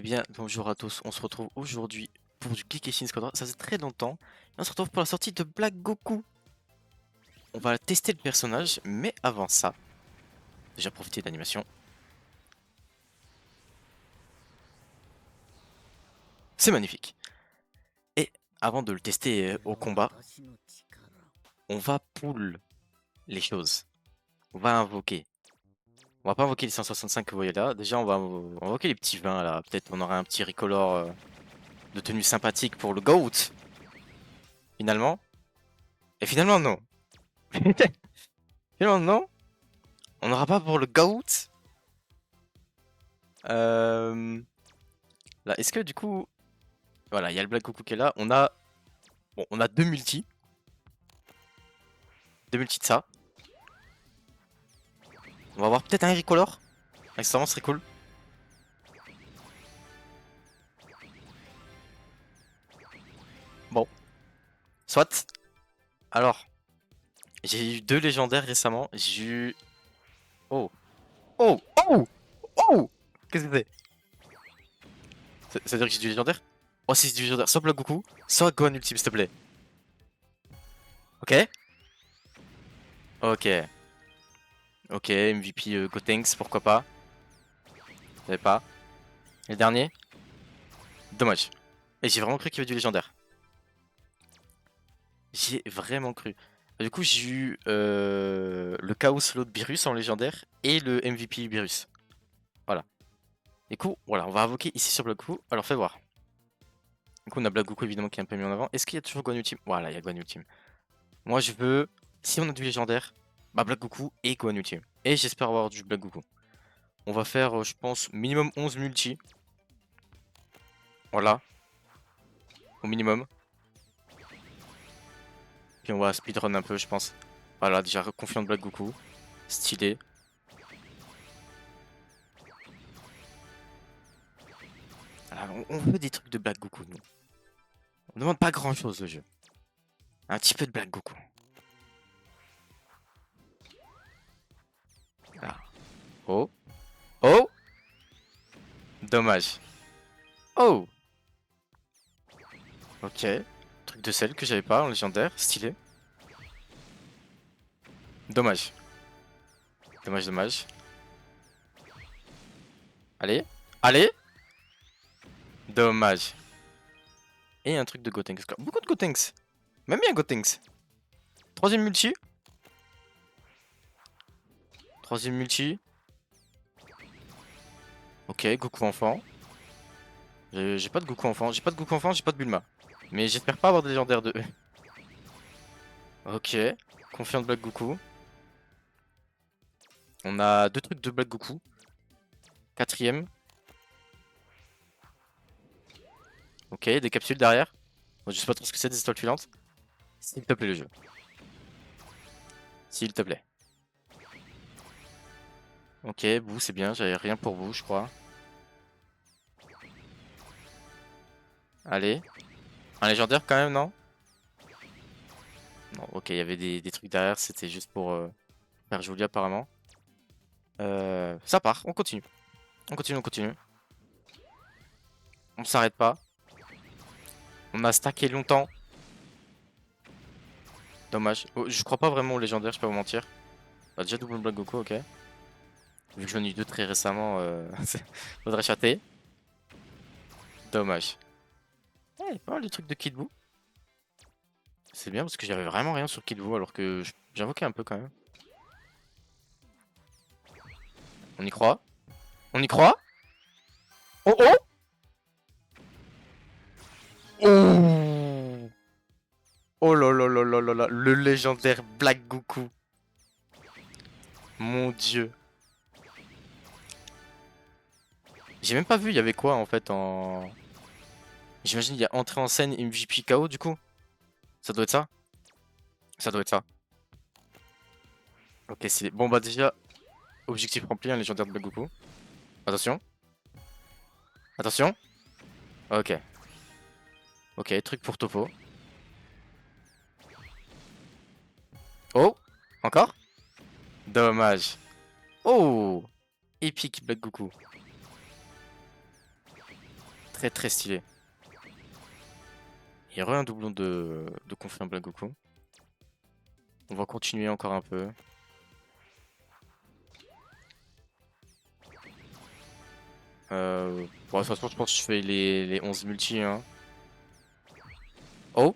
bien, bonjour à tous, on se retrouve aujourd'hui pour du Geekation Squadron, ça faisait très longtemps, et on se retrouve pour la sortie de Black Goku. On va tester le personnage, mais avant ça, déjà profiter de l'animation. C'est magnifique. Et avant de le tester au combat, on va pull les choses. On va invoquer. On va pas invoquer les 165 que vous voyez là, déjà on va invoquer les petits 20 là, peut-être on aura un petit Ricolor de tenue sympathique pour le GOAT, finalement. Et finalement non. Finalement non. On n'aura pas pour le GOAT. Là, est-ce que du coup, voilà, il y a le Black Goku qui est là. On a deux multis de ça. On va avoir peut-être un Ricolor. Accessoirement, ce serait cool. Bon, soit. Alors, j'ai eu deux légendaires récemment. J'ai eu. Oh, oh, oh, oh. Qu'est-ce que c'est? Ça veut dire que j'ai du légendaire? Oh, si c'est du légendaire, soit Black Goku, soit Gohan Ultime, s'il te plaît. Ok. Ok. Ok, MVP Gotenks, pourquoi pas. Je savais pas. Et le dernier? Dommage. Et j'ai vraiment cru qu'il y avait du légendaire. J'ai vraiment cru. Du coup, j'ai eu le Chaos Slot Beerus en légendaire et le MVP Beerus. Voilà. Du coup, voilà, on va invoquer ici sur Black Goku. Alors, fais voir. Du coup, on a Black Goku évidemment qui est un peu mis en avant. Est-ce qu'il y a toujours Gohan Ultime? Voilà, il y a Gohan Ultime. Moi, je veux, si on a du légendaire, bah Black Goku et Gohan Ultime. Et j'espère avoir du Black Goku. On va faire, je pense, minimum 11 multi. Voilà, au minimum. Puis on va speedrun un peu, je pense. Voilà, déjà confiant de Black Goku. Stylé. Alors, on veut des trucs de Black Goku, nous. On demande pas grand chose le jeu. Un petit peu de Black Goku. Ah. Oh. Oh. Dommage. Oh. Ok. Truc de sel que j'avais pas en légendaire. Stylé. Dommage. Dommage, dommage. Allez. Allez. Dommage. Et un truc de Gotenks. Beaucoup de Gotenks. Même bien Gotenks. Troisième multi. Troisième multi. Ok, Goku enfant. J'ai pas de Goku enfant. J'ai pas de Goku enfant, j'ai pas de Bulma. Mais j'espère pas avoir des légendaires de eux. Ok. Confiant de Black Goku. On a deux trucs de Black Goku. Quatrième. Ok, des capsules derrière. Bon, je sais pas trop ce que c'est, des étoiles filantes. S'il te plaît, le jeu. S'il te plaît. Ok, vous, c'est bien, j'avais rien pour vous, je crois. Allez. Un légendaire quand même, non? Non, ok, il y avait des trucs derrière, c'était juste pour faire joli apparemment. Ça part, on continue. On continue, on continue. On s'arrête pas. On a stacké longtemps. Dommage. Oh, je crois pas vraiment au légendaire, je peux pas vous mentir. Bah, déjà double Black Goku, ok. Vu que j'en ai eu deux très récemment, faudrait chatter. Dommage. Eh, pas mal de trucs de Kid Buu. C'est bien parce que j'avais vraiment rien sur Kid Buu alors que j'invoquais un peu quand même. On y croit? On y croit? Oh oh! Oh! Oh là là là là là là, le légendaire Black Goku. Mon dieu. J'ai même pas vu, il y avait quoi en fait en. J'imagine il y a entrée en scène MVP KO du coup. Ça doit être ça? Ça doit être ça. Ok, c'est bon bah déjà, objectif rempli, un légendaire de Black Goku. Attention. Attention. Ok. Ok, truc pour Topo. Oh! Encore? Dommage. Oh! Épique Black Goku. très très stylé. Il y aurait un doublon de conflit en Black Goku. On va continuer encore un peu. Bon, de toute façon, je pense que je fais les 11 multi. Hein. Oh!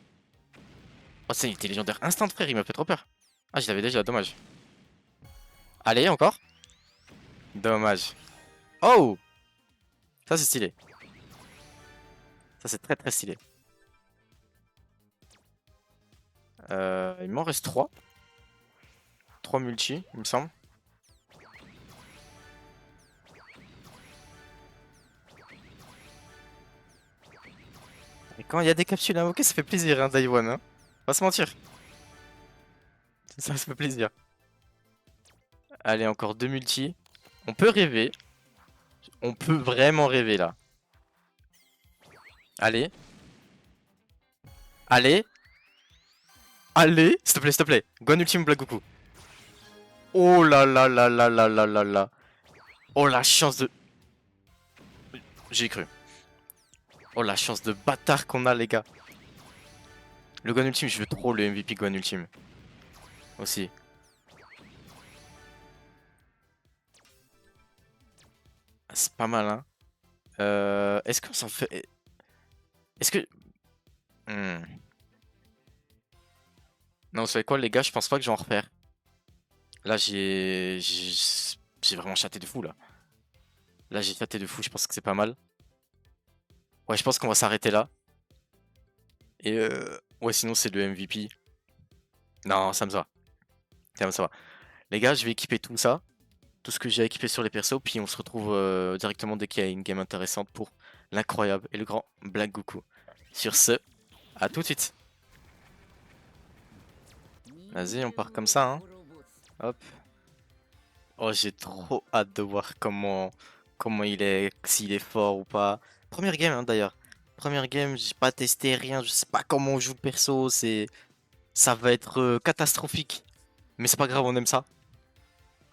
Oh, ça, il était légendaire instant, frère, il m'a fait trop peur. Ah, je l'avais déjà, dommage. Allez, encore. Dommage. Oh! Ça, c'est stylé. Ça, c'est très très stylé. Il m'en reste 3. 3 multi, il me semble. Et quand il y a des capsules invoquées, ça fait plaisir, hein, Daiwan. Hein. Pas se mentir. Ça fait plaisir. Allez, encore 2 multi. On peut rêver. On peut vraiment rêver là. Allez. Allez. Allez. S'il te plaît, s'il te plaît. Gohan Ultime Black Goku. Oh là là là là là là là là. Oh la chance de... J'ai cru. Oh la chance de bâtard qu'on a les gars. Le Gohan Ultime, je veux trop le MVP Gohan Ultime. Aussi. Ah, c'est pas mal hein. Est-ce qu'on s'en fait... Est-ce que... Non, vous savez quoi les gars, je pense pas que je vais en refaire. Là j'ai vraiment chaté de fou là. Là j'ai chaté de fou, je pense que c'est pas mal. Ouais, je pense qu'on va s'arrêter là. Et ouais, sinon c'est le MVP. Non, ça me va. Ça va. Les gars, je vais équiper tout ça. Tout ce que j'ai équipé sur les persos. Puis on se retrouve directement dès qu'il y a une game intéressante pour l'incroyable et le grand Black Goku. Sur ce, à tout de suite. Vas-y, on part comme ça. Hein. Hop. Oh, j'ai trop hâte de voir comment il est, s'il est fort ou pas. Première game hein, d'ailleurs. Première game, j'ai pas testé rien, je sais pas comment on joue le perso, ça va être catastrophique. Mais c'est pas grave, on aime ça.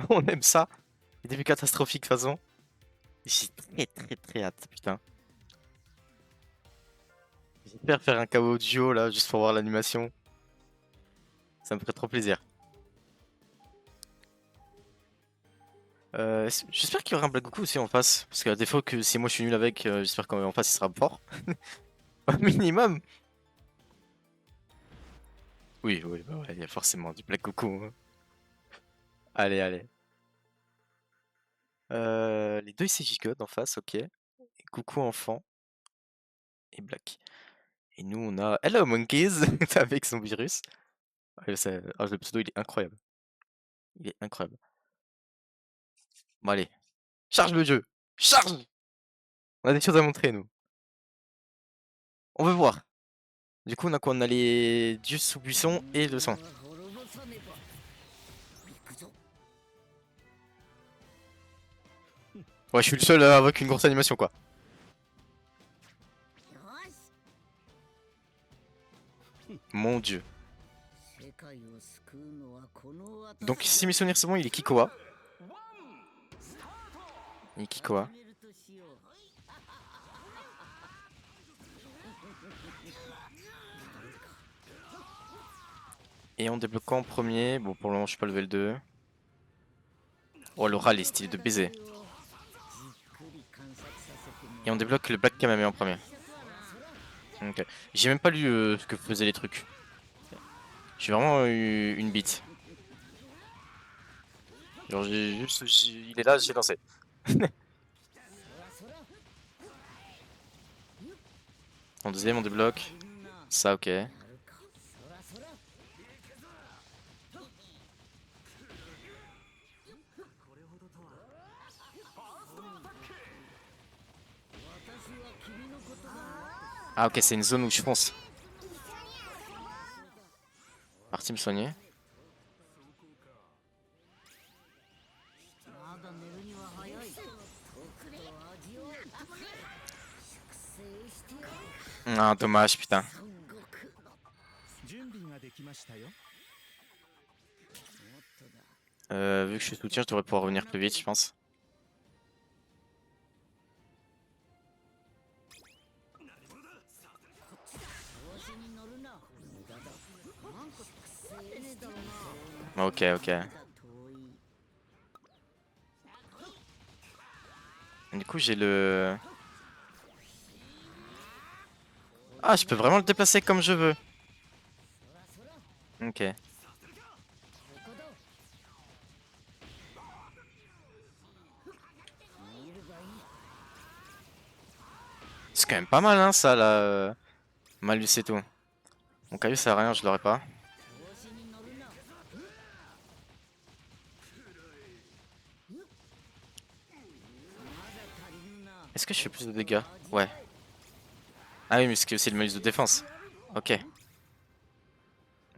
On aime ça. Les débuts catastrophiques de toute façon. J'ai très très très hâte, putain. J'espère faire un KO duo là, juste pour voir l'animation. Ça me ferait trop plaisir. J'espère qu'il y aura un Black Goku aussi en face. Parce qu'à défaut que si moi je suis nul avec, j'espère qu'en face il sera fort. Au minimum. Oui, oui, bah ouais, il y a forcément du Black Goku. Hein. Allez, allez. Les deux ICJ God en face, ok. Et Goku enfant et Black. Et nous on a Hello Monkeys avec son virus. Le pseudo il est incroyable. Il est incroyable. Bon allez, charge le jeu. Charge! On a des choses à montrer nous. On veut voir. Du coup on a quoi? On a les dieux sous buisson et le sang. Ouais, je suis le seul avec une grosse animation quoi. Mon dieu. Donc si mes souvenirs c'est bon, il est Kikoa. Il est Kikoa. Et on débloque quoi en premier? Bon pour le moment je suis pas level 2. Oh le râle est stylé de baiser. Et on débloque le Black Kamame en premier. Ok. J'ai même pas lu ce que faisaient les trucs. J'ai vraiment eu une bite. Genre il est là, j'ai lancé. En deuxième on débloque. Ça ok. Ah ok, c'est une zone où je fonce. Parti me soigner. Ah dommage putain. Vu que je suis soutien, je devrais pouvoir revenir plus vite je pense. Ok, ok. Du coup, j'ai le... Ah, je peux vraiment le déplacer comme je veux. Ok. C'est quand même pas mal, hein, ça, là. Malus et tout. Mon caillou, ça sert à rien, je l'aurais pas. Est-ce que je fais plus de dégâts? Ouais. Ah oui, mais c'est aussi le malus de défense. Ok.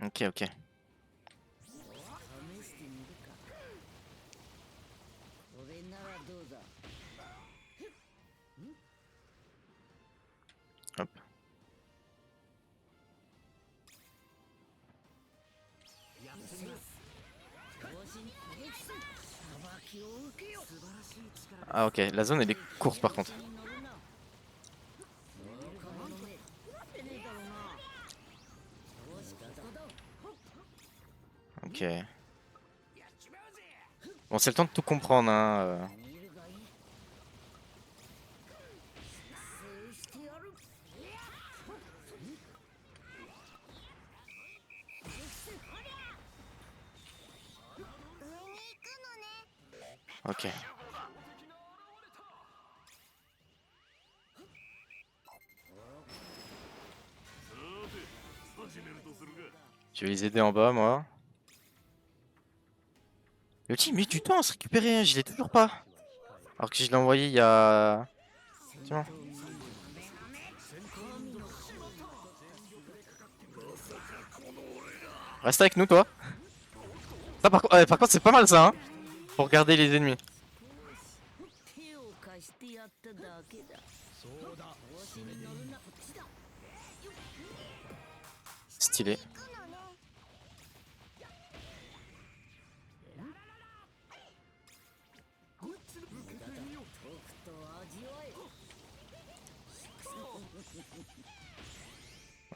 Ok, ok. Hop. Ah ok, la zone elle est courte par contre. Ok. Bon, c'est le temps de tout comprendre, hein. Ok. Je vais les aider en bas, moi. Le team met du temps à se récupérer, hein, je l'ai toujours pas. Alors que je l'ai envoyé il y a... Tiens. Reste avec nous, toi. Ça, par contre, c'est pas mal ça, hein. Pour garder les ennemis. Stylé.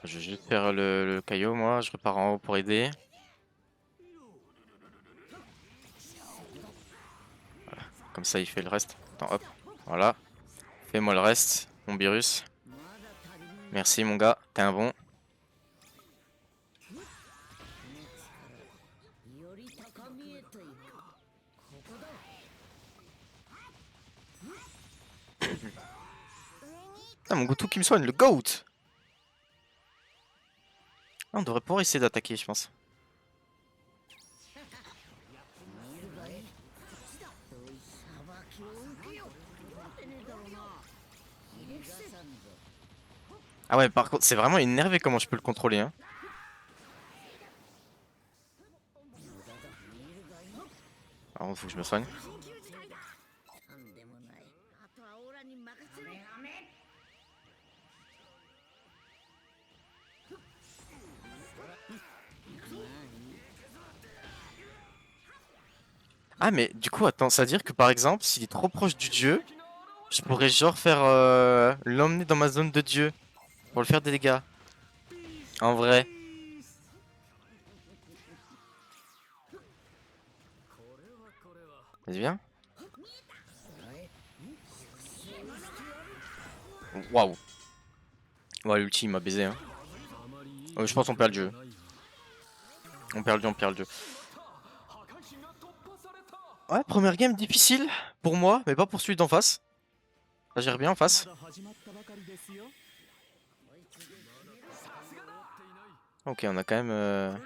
Je vais juste faire le caillou, moi. Je repars en haut pour aider. Voilà. Comme ça, il fait le reste. Attends, hop. Voilà. Fais-moi le reste, mon virus. Merci, mon gars. T'es un bon. Ah, mon Goku qui me soigne, le GOAT! Ah, on devrait pouvoir essayer d'attaquer, je pense. Ah ouais, par contre, c'est vraiment énervé comment je peux le contrôler, hein. Alors, faut que je me soigne. Ah, mais du coup, attends, ça veut dire que par exemple, s'il est trop proche du dieu, je pourrais genre faire l'emmener dans ma zone de dieu pour le faire des dégâts. En vrai. Vas-y, viens. Waouh. Ouais, l'ulti il m'a baisé, hein. Je pense qu'on perd le jeu. On perd le jeu, on perd le jeu. Ouais, première game difficile pour moi, mais pas pour celui d'en face. Ça gère bien en face. Ok, on a quand même...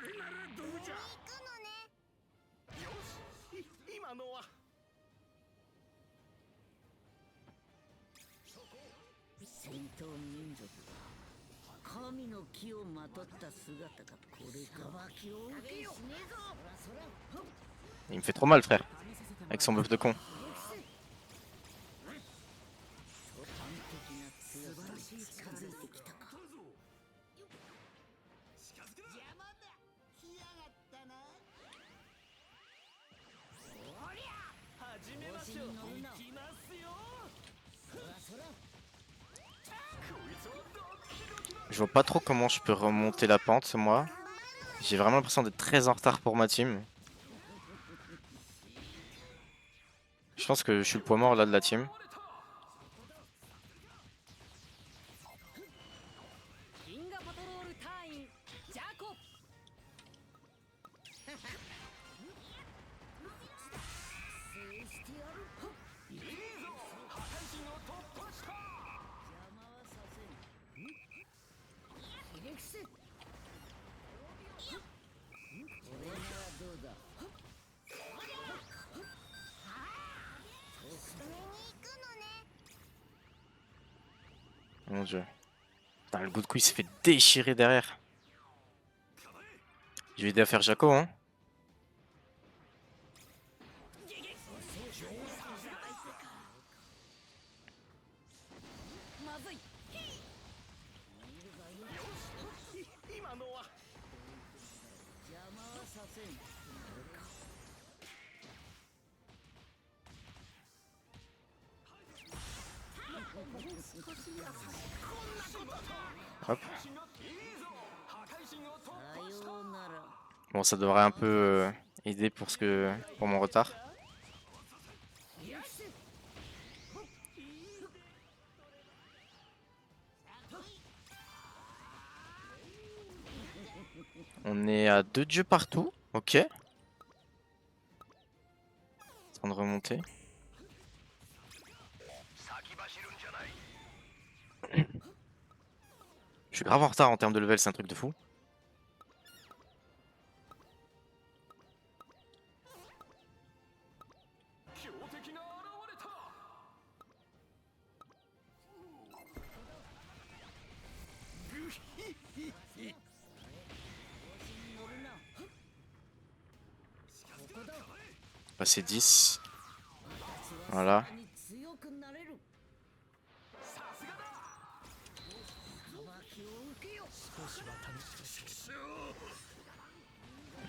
Il me fait trop mal, frère. Avec son buff de con. Je vois pas trop comment je peux remonter la pente, moi. J'ai vraiment l'impression d'être très en retard pour ma team. Je pense que je suis le poids mort là de la team. Mon dieu. Putain, le coup de coup il s'est fait déchirer derrière. Je vais aider à faire Jaco, hein. Hop. Bon, ça devrait un peu aider pour mon retard. On est à 2 dieux partout. Ok. En train de remonter. Je suis grave en retard en termes de level, c'est un truc de fou. Passer 10. Voilà.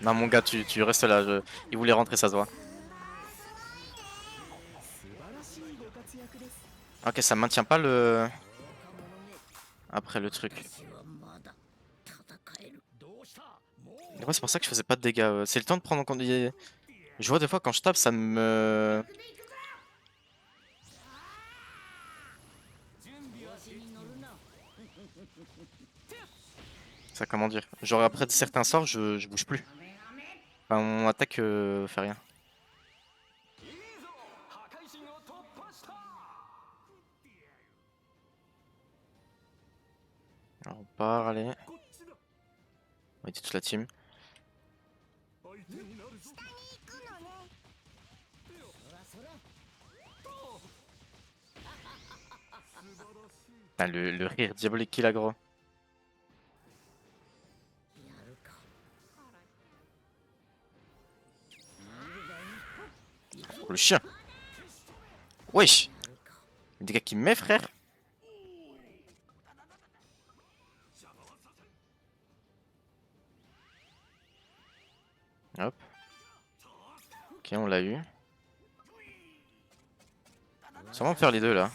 Non mon gars, tu restes là. Il voulait rentrer, ça se voit. Ok, ça maintient pas le... Après le truc. Ouais, c'est pour ça que je faisais pas de dégâts. C'est le temps de prendre en compte. Je vois des fois quand je tape, ça me... Ça, comment dire? Genre après certains sorts, je bouge plus. Enfin, mon attaque fait rien. Alors, on part, allez. On va aider toute la team. Ah, le rire diabolique qu'il a, gros. Oh, le chien. Wesh. Des gars qui me met, frère. Hop. Ok, on l'a eu. Ça va me faire les deux là.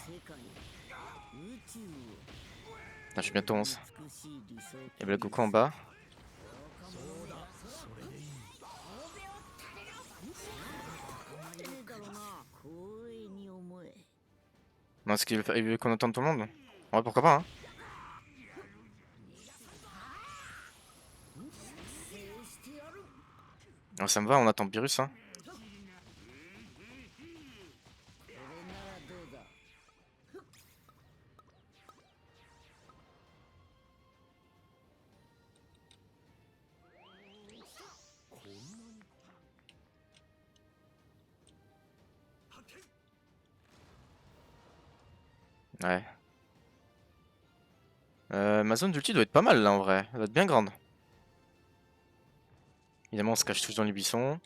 Ah, je suis bientôt 11. Il y a le Goku en bas. Non, est-ce qu'il veut qu'on entende tout le monde? Ouais, pourquoi pas, hein. Ouais, ça me va, on attend Beerus, hein. Ouais. Ma zone d'ulti doit être pas mal là en vrai. Elle doit être bien grande. Évidemment, on se cache tous dans les buissons.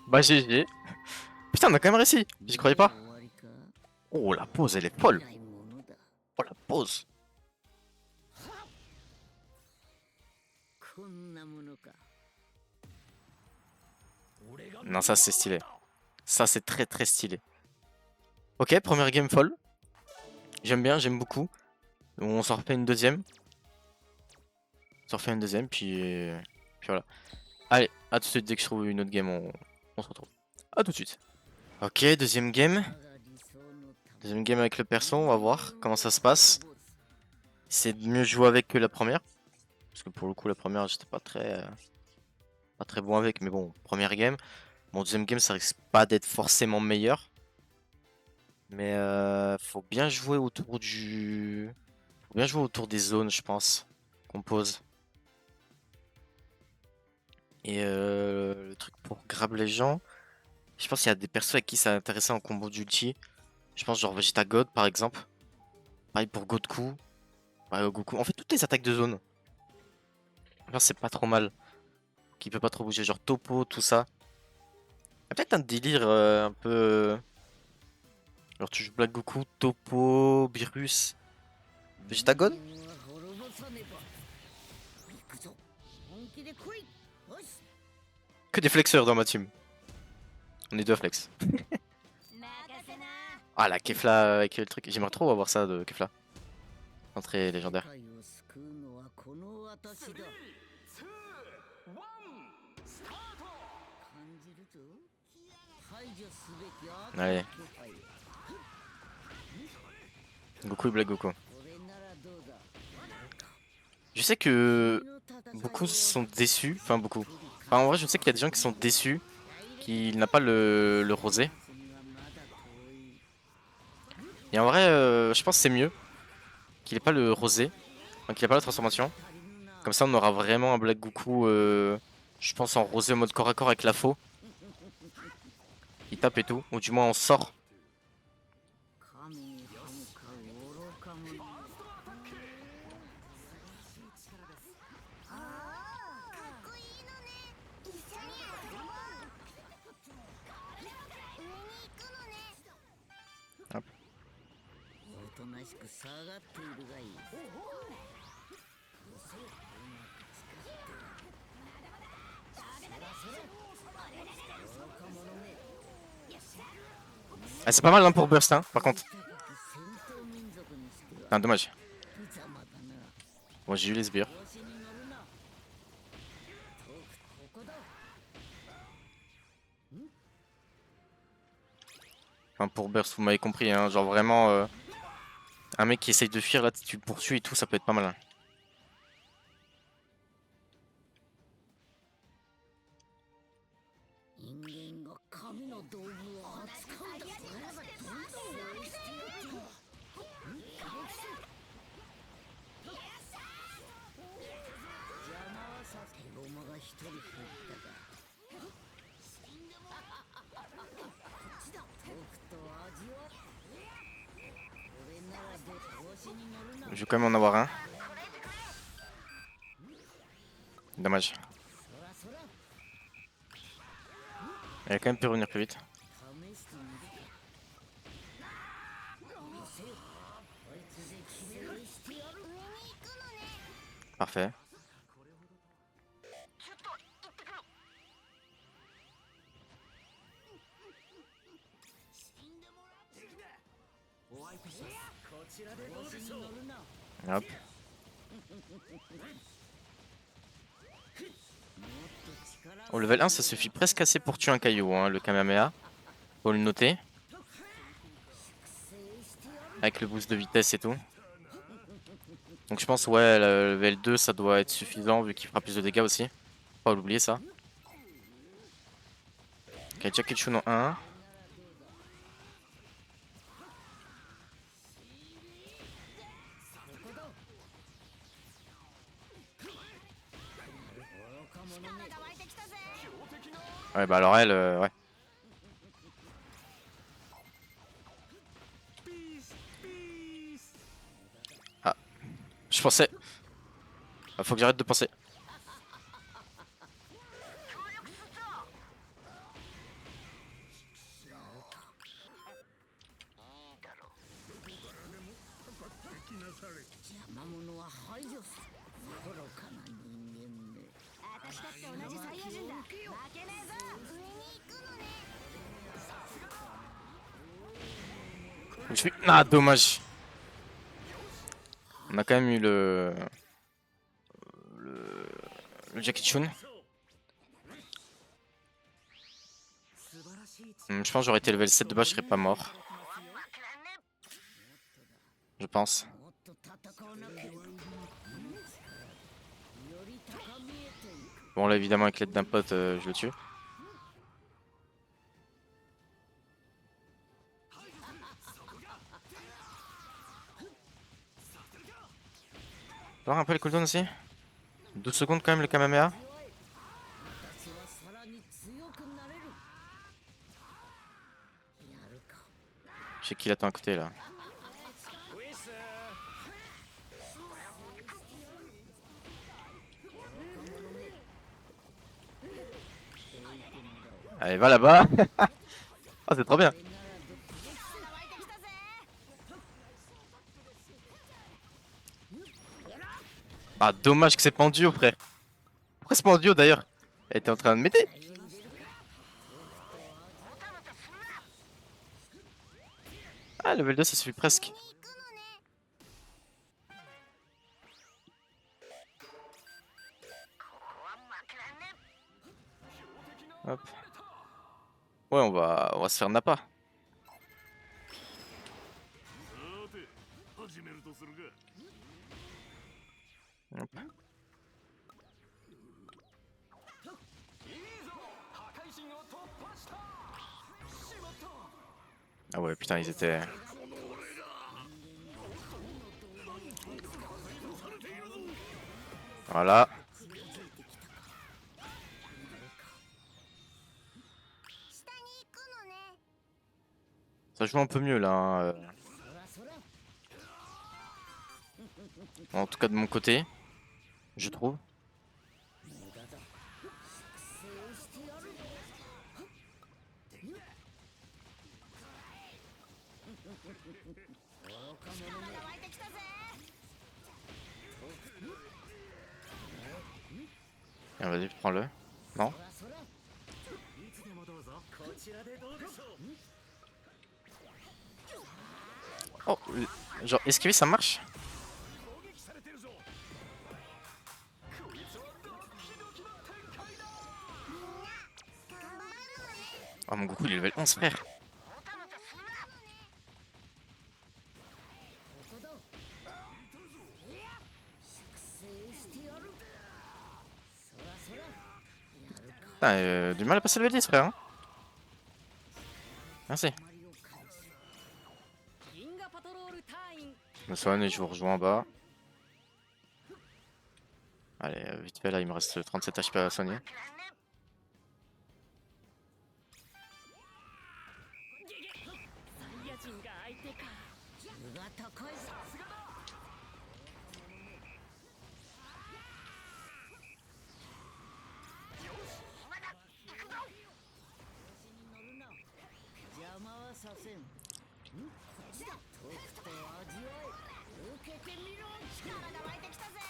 Bah GG. Putain, on a quand même réussi. J'y croyais pas. Oh, la pause, elle est folle. Oh, la pause. Non, ça c'est stylé. Ça c'est très très stylé. Ok, première game folle. J'aime bien, j'aime beaucoup. On s'en refait une deuxième. On s'en refait une deuxième, puis voilà. Allez, à tout de suite, dès que je trouve une autre game, on se retrouve. À tout de suite. Ok, deuxième game. Deuxième game avec le perso, on va voir comment ça se passe. C'est de mieux jouer avec que la première. Parce que pour le coup, la première, j'étais pas très bon avec. Mais bon, première game. Mon deuxième game, ça risque pas d'être forcément meilleur. Mais faut bien jouer autour du... Faut bien jouer autour des zones, je pense, qu'on pose. Et le truc pour grab les gens, je pense qu'il y a des persos avec qui ça intéressait en combo d'ulti. Je pense genre Vegeta God par exemple. Pareil pour Goku. Pareil au Goku. En fait, toutes les attaques de zone. Je pense que c'est pas trop mal. Qui peut pas trop bouger. Genre Topo, tout ça. Il y a peut-être un délire un peu. Genre tu joues Black Goku, Topo, Beerus, Vegeta God. Que des flexeurs dans ma team. On est deux flex. Ah la Kefla avec le truc. J'aimerais trop avoir ça de Kefla. Entrée légendaire. Allez. Goku et Black Goku. Je sais que beaucoup sont déçus. Enfin beaucoup. Enfin en vrai je sais qu'il y a des gens qui sont déçus qu'il n'a pas le rosé. Et en vrai je pense que c'est mieux qu'il ait pas le rosé. Enfin, qu'il ait pas la transformation. Comme ça on aura vraiment un Black Goku je pense en rosé en mode corps à corps avec la faux. Il tape et tout. Ou du moins on sort. Hop. Ah, c'est pas mal hein, pour burst hein, par contre. Ah dommage. Bon j'ai eu les sbires. Enfin pour burst vous m'avez compris hein, genre vraiment un mec qui essaye de fuir là tu le poursuis et tout ça peut être pas mal hein. Je vais quand même en avoir un. Dommage. Elle a quand même pu revenir plus vite. Parfait. Hop. Au level 1 ça suffit presque assez pour tuer un caillou hein, le Kamehameha. Faut le noter. Avec le boost de vitesse et tout. Donc je pense ouais le level 2 ça doit être suffisant vu qu'il fera plus de dégâts aussi. Faut pas l'oublier ça. Ok, Jaketchun en 1. Ouais bah alors elle ouais. Ah. Je pensais. Ah, faut que j'arrête de penser. Ah, dommage. On a quand même eu le, le Jackie Chun. Je pense que j'aurais été level 7 de base, je serais pas mort. Je pense. Bon là évidemment avec l'aide d'un pote je le tue. Voir un peu les cooldowns aussi. 12 secondes quand même le Kamehameha. Je sais qu'il attend à côté là. Allez va là-bas. Oh c'est trop bien. Ah dommage que c'est pas en duo frère. Pourquoi c'est pas en duo d'ailleurs? Elle était en train de m'aider. Ah level 2 ça suffit presque. Hop. Ouais on va se faire nappa. Hop. Ah ouais putain ils étaient... Voilà. Ça joue un peu mieux là. Hein. En tout cas de mon côté. Je trouve. Ah, vas-y prends-le. Non. Oh, genre esquiver ça marche? Oh mon Goku il est level 11 frère. Putain, du mal à passer le level 10 frère. Hein. Merci. Je me soigne et je vous rejoins en bas. Allez, vite fait là, il me reste 37 HP à soigner.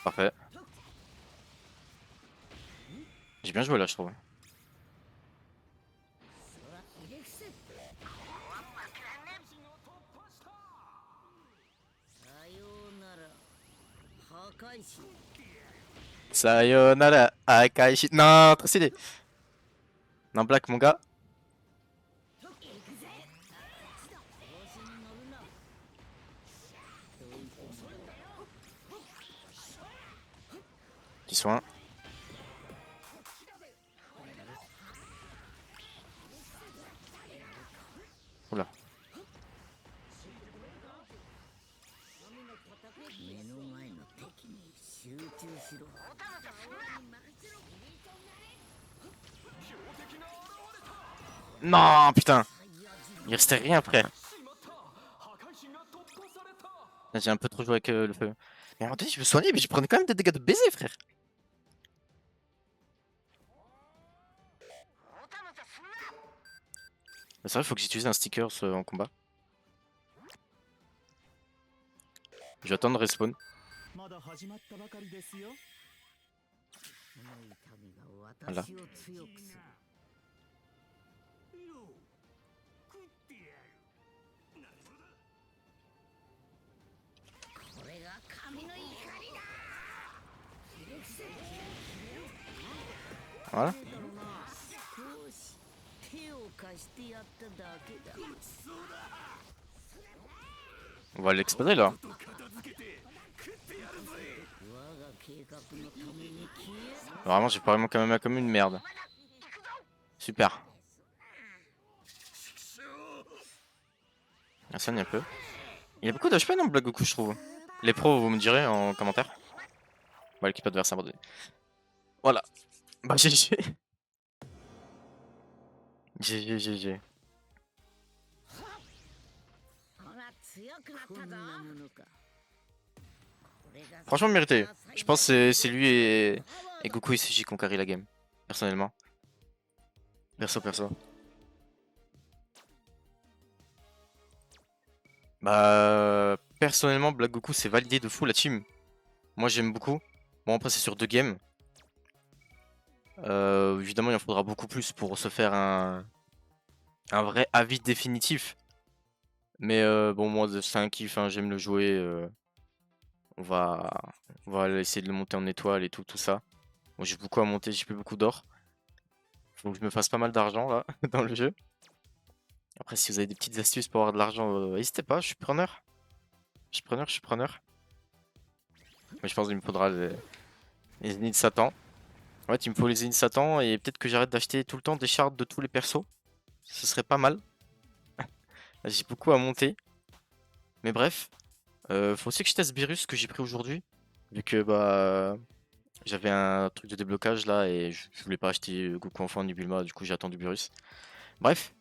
Parfait. J'ai bien joué là, je trouve. Sayonara, Akaishi. Non, trop stylé. Non, Black, mon gars. Petit soin. Oula. Non, putain. Il restait rien, frère. J'ai un peu trop joué avec le feu. Mais à un moment donné, je me soignais, mais je prenais quand même des dégâts de baiser, frère. C'est vrai, il faut que j'utilise un sticker en combat. Je vais attendre respawn. Voilà. Voilà. On va l'exploser là. Vraiment, j'ai pas vraiment quand même comme une merde. Super. On soigne un peu. Il y a beaucoup d'HP dans Black Goku, je trouve. Les pros, vous me direz en commentaire. Bah, l'équipe adverse abandonnée. Voilà. Bah, GG. GG, GG. Franchement, mérité. Je pense que c'est lui et Goku et Sushi qui ont carré la game. Personnellement. Perso. Bah, personnellement, Black Goku, c'est validé de fou la team. Moi, j'aime beaucoup. Bon, après, c'est sur 2 games. Évidemment, il en faudra beaucoup plus pour se faire un vrai avis définitif. Mais bon, moi, c'est un kiff, hein, j'aime le jouer. On va essayer de le monter en étoile et tout ça. Moi, j'ai beaucoup à monter, j'ai plus beaucoup d'or. Faut que je me fasse pas mal d'argent là dans le jeu. Après, si vous avez des petites astuces pour avoir de l'argent, n'hésitez pas, je suis preneur. Je suis preneur. Mais je pense qu'il me faudra les ennemis de Satan. Ouais, il me faut les ennemis de Satan et peut-être que j'arrête d'acheter tout le temps des shards de tous les persos. Ce serait pas mal. J'ai beaucoup à monter. Mais bref. Faut aussi que je teste Beerus que j'ai pris aujourd'hui. Vu que bah j'avais un truc de déblocage là et je voulais pas acheter Goku Enfant ni Bulma, du coup j'ai attendu Beerus. Bref,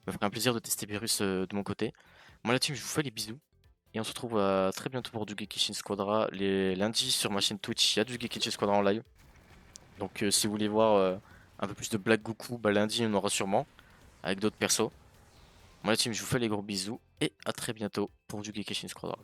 ça me ferait un plaisir de tester Beerus de mon côté. Moi la team, je vous fais les bisous. Et on se retrouve très bientôt pour du Gekishin Squadra. Les lundis sur ma chaîne Twitch, il y a du Gekishin Squadra en live. Donc si vous voulez voir un peu plus de Black Goku, bah lundi on aura sûrement. Avec d'autres persos. Moi la team, je vous fais les gros bisous. Et à très bientôt pour du Gekishin Squadra.